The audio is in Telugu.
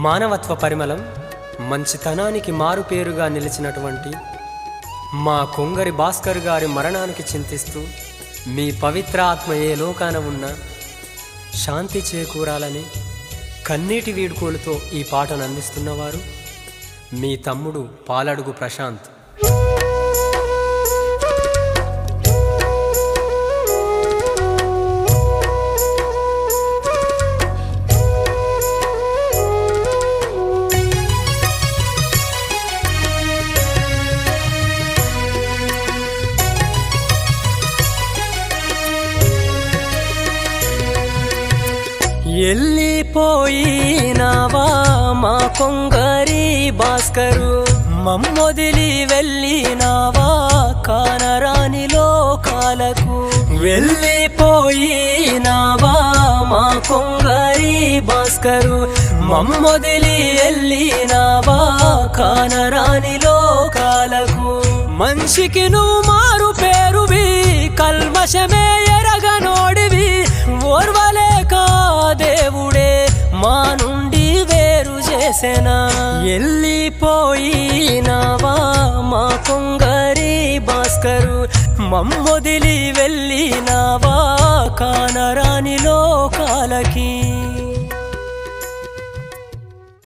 మానవత్వ పరిమళం మంచితనానికి మారుపేరుగా నిలిచినటువంటి మా కొంగరి భాస్కర్ గారి మరణానికి చింతిస్తూ మీ పవిత్ర ఆత్మ ఏ లోకాన ఉన్నా శాంతి చేకూరాలని కన్నీటి వీడ్కోలుతో ఈ పాటను అందిస్తున్నవారు మీ తమ్ముడు పాలడుగు ప్రశాంత్. ఎల్లిపోయినావా మా కొంగరి భాస్కరు, మమ్మొదిలి వెళ్ళినావా కానరాని లోకాలకు. వెళ్ళిపోయినావా మా కొంగరి భాస్కరు, మమ్మొదిలి వెళ్ళినావా కానరాని లోకాలకు. మనిషికి నువ్వు మారు పేరువి, కల్మషమే ఎరగనోడివి, ఓర్వలేక దేవుడే మా నుండి వేరు చేసెనా. ఎల్లిపోయినావా మా కొంగరి భాస్కరు, మమ్మొదిలి వెళ్ళినావా కానరాని లోకాలకి.